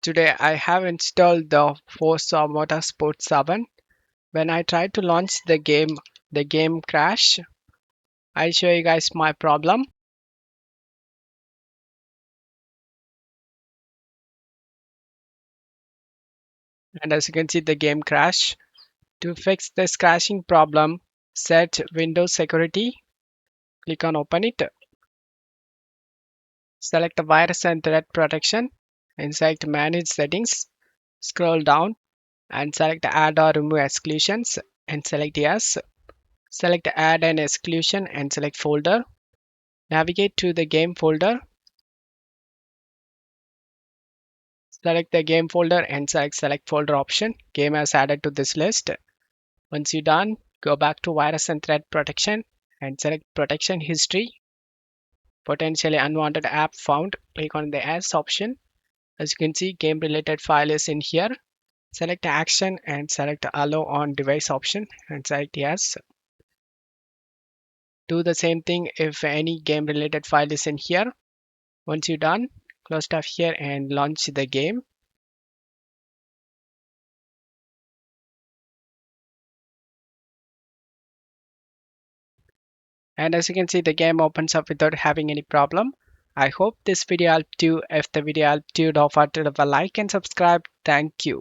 Today I have installed the Forza Motorsport 7. When I tried to launch the game crashed. I'll show you guys my problem. And as you can see, the game crashed. To fix this crashing problem, set Windows Security, click on Open it, select the Virus and Threat Protection, and select Manage Settings. Scroll down and select Add or Remove Exclusions and select Yes. Select Add an Exclusion and select Folder. Navigate to the game folder. Select the game folder and select folder option. Game has added to this list. Once you're done, go back to Virus and Threat Protection and select Protection History. Potentially unwanted app found. Click on the S option. As you can see, game related file is in here. Select Action and select Allow on Device option and select Yes. Do the same thing if any game related file is in here. Once you're done, close stuff here and launch the game. And as you can see, the game opens up without having any problem. I hope this video helped you. If the video helped you, don't forget to leave a like and subscribe. Thank you.